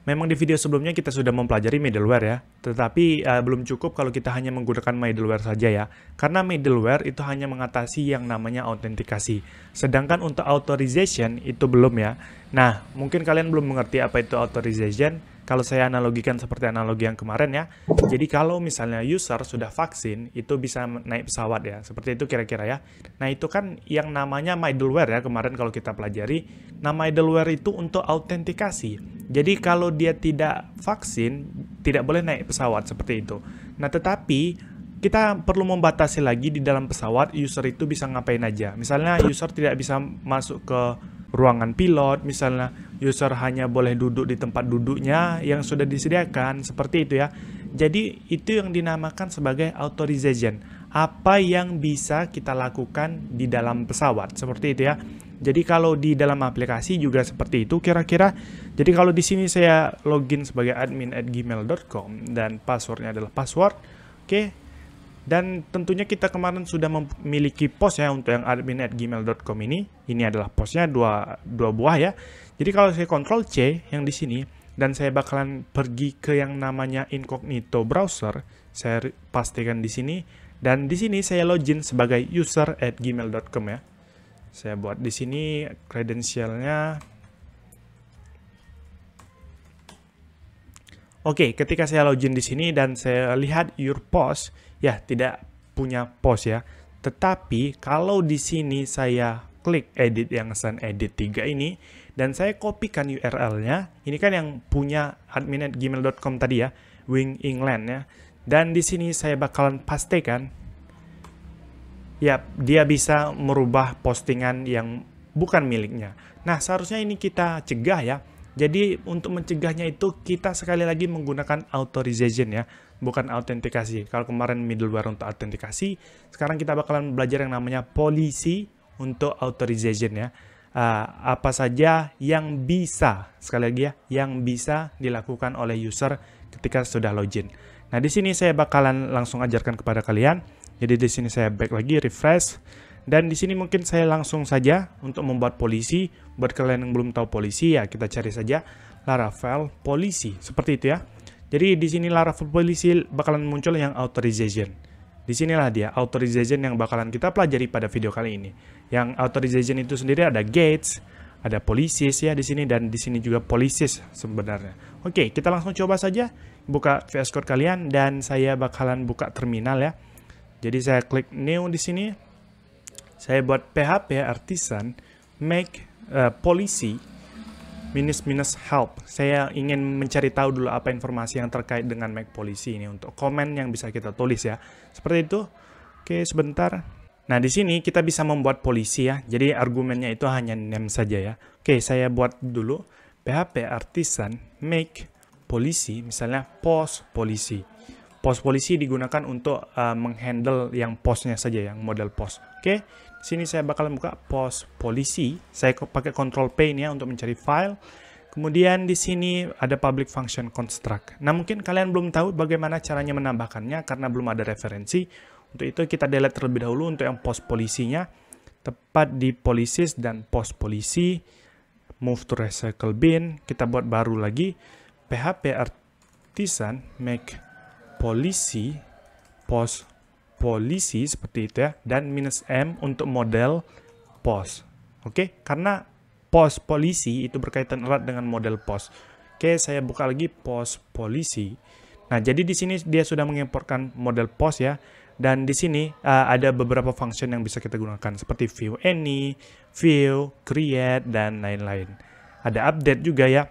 Memang di video sebelumnya kita sudah mempelajari middleware ya, tetapi belum cukup kalau kita hanya menggunakan middleware saja ya. Karena middleware itu hanya mengatasi yang namanya autentikasi. Sedangkan untuk authorization itu belum ya. Nah, mungkin kalian belum mengerti apa itu authorization. Kalau saya analogikan seperti analogi yang kemarin ya. Jadi kalau misalnya user sudah vaksin, itu bisa naik pesawat ya. Seperti itu kira-kira ya. Nah, itu kan yang namanya middleware ya kemarin kalau kita pelajari. Nah, middleware itu untuk autentikasi. Jadi kalau dia tidak vaksin, tidak boleh naik pesawat seperti itu. Nah, tetapi kita perlu membatasi lagi di dalam pesawat user itu bisa ngapain aja. Misalnya user tidak bisa masuk ke ruangan pilot, misalnya user hanya boleh duduk di tempat duduknya yang sudah disediakan, seperti itu ya. Jadi itu yang dinamakan sebagai authorization. Apa yang bisa kita lakukan di dalam pesawat, seperti itu ya. Jadi kalau di dalam aplikasi juga seperti itu kira-kira. Jadi kalau di sini saya login sebagai admin@gmail.com dan passwordnya adalah password. Oke. Dan tentunya kita kemarin sudah memiliki post ya untuk yang admin@gmail.com ini. Ini adalah postnya dua buah ya. Jadi kalau saya Ctrl C yang di sini dan saya bakalan pergi ke yang namanya incognito browser, saya pastikan di sini dan di sini saya login sebagai user@gmail.com ya. Saya buat di sini kredensialnya. Oke, ketika saya login di sini dan saya lihat your post, ya tidak punya post ya. Tetapi kalau di sini saya klik edit yang Sun Edit 3 ini dan saya kopikan URL-nya, ini kan yang punya admin@gmail.com tadi ya, Wing England ya. Dan di sini saya bakalan pastekan. Ya, dia bisa merubah postingan yang bukan miliknya. Nah, seharusnya ini kita cegah ya. Jadi untuk mencegahnya itu kita sekali lagi menggunakan authorization ya, bukan autentikasi. Kalau kemarin middleware untuk autentikasi, sekarang kita bakalan belajar yang namanya policy untuk authorization ya. Apa saja yang bisa, sekali lagi ya, yang bisa dilakukan oleh user ketika sudah login. Nah, di sini saya bakalan langsung ajarkan kepada kalian. Jadi di sini saya back lagi, refresh. Dan di sini mungkin saya langsung saja untuk membuat polisi. Buat kalian yang belum tahu polisi ya kita cari saja Laravel polisi seperti itu ya. Jadi di sini Laravel polisi bakalan muncul yang authorization. Disinilah dia authorization yang bakalan kita pelajari pada video kali ini. Yang authorization itu sendiri ada gates, ada policies ya di sini dan di sini juga policies sebenarnya. Oke, kita langsung coba saja buka VS Code kalian dan saya bakalan buka terminal ya. Jadi saya klik new di sini. Saya buat PHP artisan make policy minus help. Saya ingin mencari tahu dulu apa informasi yang terkait dengan make policy ini untuk komen yang bisa kita tulis ya. Seperti itu. Oke, sebentar. Nah, di sini kita bisa membuat policy ya. Jadi argumennya itu hanya name saja ya. Oke, saya buat dulu PHP artisan make policy misalnya post policy. Post polisi digunakan untuk menghandle yang postnya saja, yang model post. Oke, sini saya bakalan buka post polisi. Saya pakai Ctrl P ini ya untuk mencari file. Kemudian di sini ada public function construct. Nah, mungkin kalian belum tahu bagaimana caranya menambahkannya karena belum ada referensi. Untuk itu kita delete terlebih dahulu untuk yang post polisinya. Tepat di policies dan post polisi. Move to recycle bin. Kita buat baru lagi. PHP artisan make polisi post polisi seperti itu ya dan -m untuk model post. Oke, karena post polisi itu berkaitan erat dengan model post. Oke, saya buka lagi post polisi. Nah, jadi di sini dia sudah mengimportkan model post ya dan di sini ada beberapa function yang bisa kita gunakan seperti view any, view, create dan lain-lain. Ada update juga ya.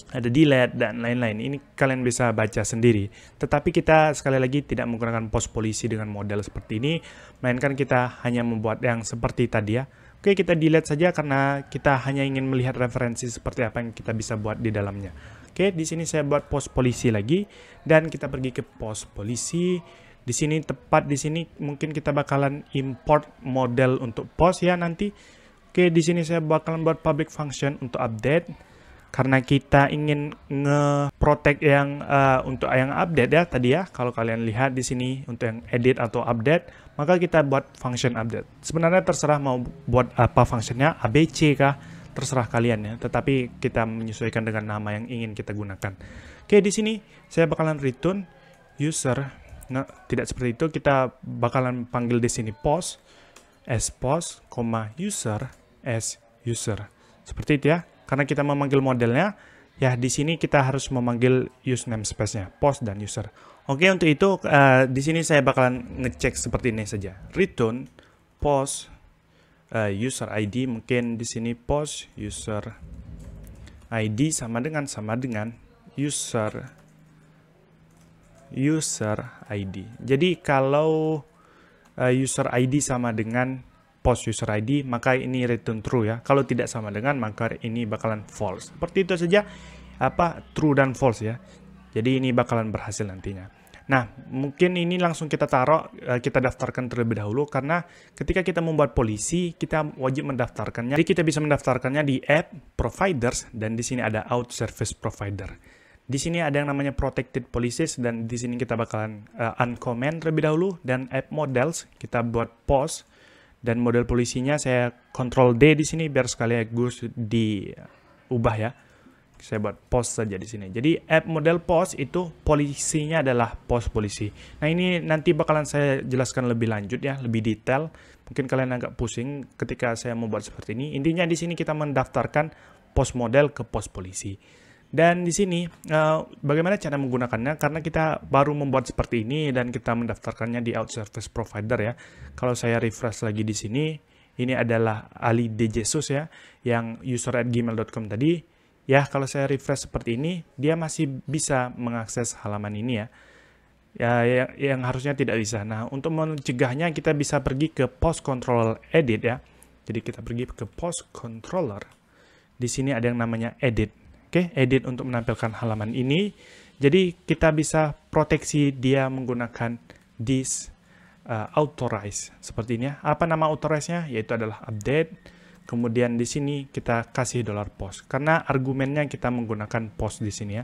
Ada delete dan lain-lain. Ini kalian bisa baca sendiri. Tetapi kita sekali lagi tidak menggunakan post polisi dengan model seperti ini, melainkan kita hanya membuat yang seperti tadi ya. Oke, kita delete saja karena kita hanya ingin melihat referensi seperti apa yang kita bisa buat di dalamnya. Oke, di sini saya buat post polisi lagi dan kita pergi ke post polisi. Di sini tepat di sini mungkin kita bakalan import model untuk post ya nanti. Oke, di sini saya bakalan buat public function untuk update. Karena kita ingin nge-protect yang untuk yang update ya tadi ya. Kalau kalian lihat di sini untuk yang edit atau update, maka kita buat function update. Sebenarnya terserah mau buat apa functionnya, ABC kah, terserah kalian ya, tetapi kita menyesuaikan dengan nama yang ingin kita gunakan. Oke, di sini saya bakalan return user. Nah, tidak seperti itu, kita bakalan panggil di sini post as post, user as user. Seperti itu ya. Karena kita memanggil modelnya, ya di sini kita harus memanggil use namespace-nya, post dan user. Oke, untuk itu di sini saya bakalan ngecek seperti ini saja. Return post user ID, mungkin di sini post user ID sama dengan user ID. Jadi kalau user ID sama dengan post user ID, maka ini return true ya. Kalau tidak sama dengan, maka ini bakalan false. Seperti itu saja, true dan false ya. Jadi ini bakalan berhasil nantinya. Nah, mungkin ini langsung kita taruh, kita daftarkan terlebih dahulu, karena ketika kita membuat polisi, kita wajib mendaftarkannya. Jadi kita bisa mendaftarkannya di app providers, dan di sini ada out service provider. Di sini ada yang namanya protected policies, dan di sini kita bakalan uncomment terlebih dahulu, dan app models kita buat post, dan model polisinya saya Ctrl D di sini biar sekaligus diubah ya. Saya buat post saja di sini. Jadi app model post itu polisinya adalah post polisi. Nah, ini nanti bakalan saya jelaskan lebih lanjut ya, lebih detail. Mungkin kalian agak pusing ketika saya membuat seperti ini. Intinya di sini kita mendaftarkan post model ke post polisi. Dan di sini bagaimana cara menggunakannya? Karena kita baru membuat seperti ini dan kita mendaftarkannya di out service provider ya. Kalau saya refresh lagi di sini, ini adalah Ali De Jesus ya, yang user@gmail.com tadi. Ya, kalau saya refresh seperti ini, dia masih bisa mengakses halaman ini ya. Ya, yang harusnya tidak bisa. Nah, untuk mencegahnya kita bisa pergi ke post controller edit ya. Jadi kita pergi ke post controller. Di sini ada yang namanya edit. Oke, edit untuk menampilkan halaman ini. Jadi kita bisa proteksi dia menggunakan this authorize seperti ini ya. Apa nama authorize-nya? Yaitu adalah update. Kemudian di sini kita kasih $post karena argumennya kita menggunakan post di sini ya.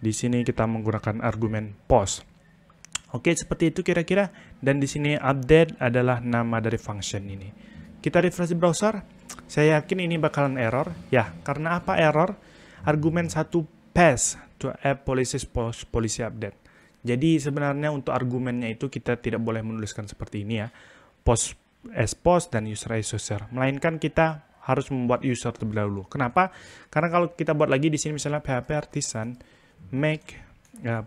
Di sini kita menggunakan argumen post. Oke, seperti itu kira-kira. Dan di sini update adalah nama dari function ini. Kita refresh browser. Saya yakin ini bakalan error. Ya, karena apa error? Argumen 1 pass to app policies post policy update. Jadi sebenarnya untuk argumennya itu kita tidak boleh menuliskan seperti ini ya. Post as post dan user as user, melainkan kita harus membuat user terlebih dahulu. Kenapa? Karena kalau kita buat lagi di sini misalnya PHP artisan make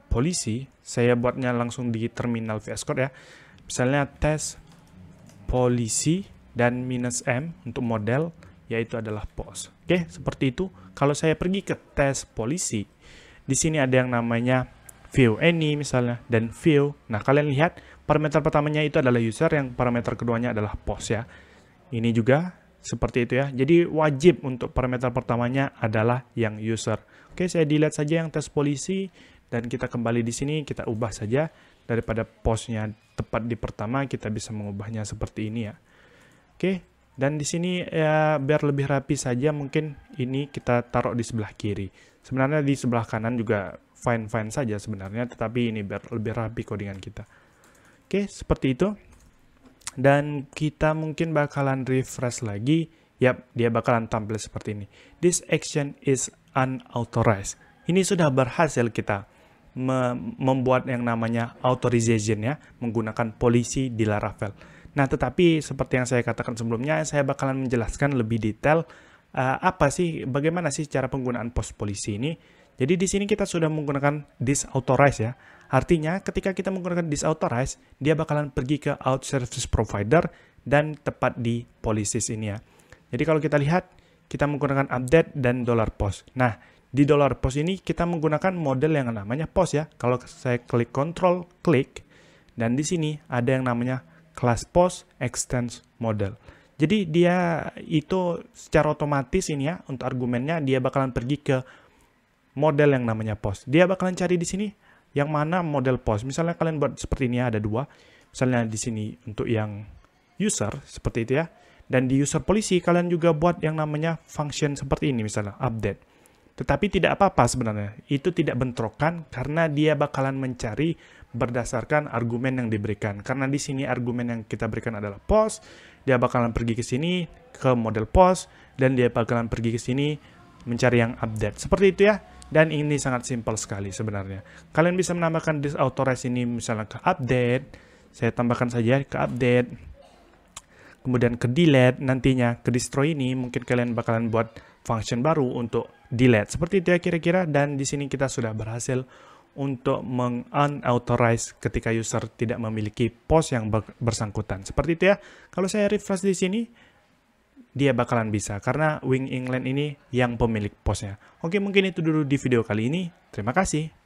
policy, saya buatnya langsung di terminal VS Code ya. Misalnya test policy dan -m untuk model, yaitu adalah post. Oke, seperti itu. Kalau saya pergi ke test policy, di sini ada yang namanya view any misalnya dan view. Nah, kalian lihat parameter pertamanya itu adalah user, yang parameter keduanya adalah post ya. Ini juga seperti itu ya. Jadi wajib untuk parameter pertamanya adalah yang user. Oke, saya delete saja yang test polisi dan kita kembali di sini, kita ubah saja daripada postnya tepat di pertama, kita bisa mengubahnya seperti ini ya. Oke, dan di sini ya biar lebih rapi saja, mungkin ini kita taruh di sebelah kiri. Sebenarnya di sebelah kanan juga fine-fine saja sebenarnya, tetapi ini biar lebih rapi codingan kita. Oke, seperti itu. Dan kita mungkin bakalan refresh lagi. Yap, dia bakalan tampil seperti ini. This action is unauthorized. Ini sudah berhasil kita membuat yang namanya authorization ya, menggunakan polisi di Laravel. Nah, tetapi seperti yang saya katakan sebelumnya, saya bakalan menjelaskan lebih detail bagaimana sih cara penggunaan post polisi ini. Jadi di sini kita sudah menggunakan disauthorized ya. Artinya ketika kita menggunakan disauthorized, dia bakalan pergi ke out service provider dan tepat di policies ini ya. Jadi kalau kita lihat, kita menggunakan update dan $post. Nah, di $post ini kita menggunakan model yang namanya post ya. Kalau saya klik Ctrl klik, dan di sini ada yang namanya class post extends model. Jadi dia itu secara otomatis ini ya, untuk argumennya dia bakalan pergi ke model yang namanya post. Dia bakalan cari di sini yang mana model post. Misalnya kalian buat seperti ini ada dua. Misalnya di sini untuk yang user seperti itu ya. Dan di user polisi kalian juga buat yang namanya function seperti ini misalnya update. Tetapi tidak apa-apa sebenarnya. Itu tidak bentrokan karena dia bakalan mencari berdasarkan argumen yang diberikan. Karena di sini argumen yang kita berikan adalah post, dia bakalan pergi ke sini ke model post. dan dia bakalan pergi ke sini mencari yang update. Seperti itu ya. Dan ini sangat simpel sekali sebenarnya. Kalian bisa menambahkan this authorize ini misalnya ke update. Saya tambahkan saja ke update. Kemudian ke delete, nantinya ke destroy ini mungkin kalian bakalan buat function baru untuk delete. Seperti itu ya kira-kira, dan di sini kita sudah berhasil untuk meng-unauthorize ketika user tidak memiliki post yang bersangkutan. Seperti itu ya. Kalau saya refresh di sini, dia bakalan bisa karena Wing England ini yang pemilik postnya. Oke, mungkin itu dulu di video kali ini. Terima kasih.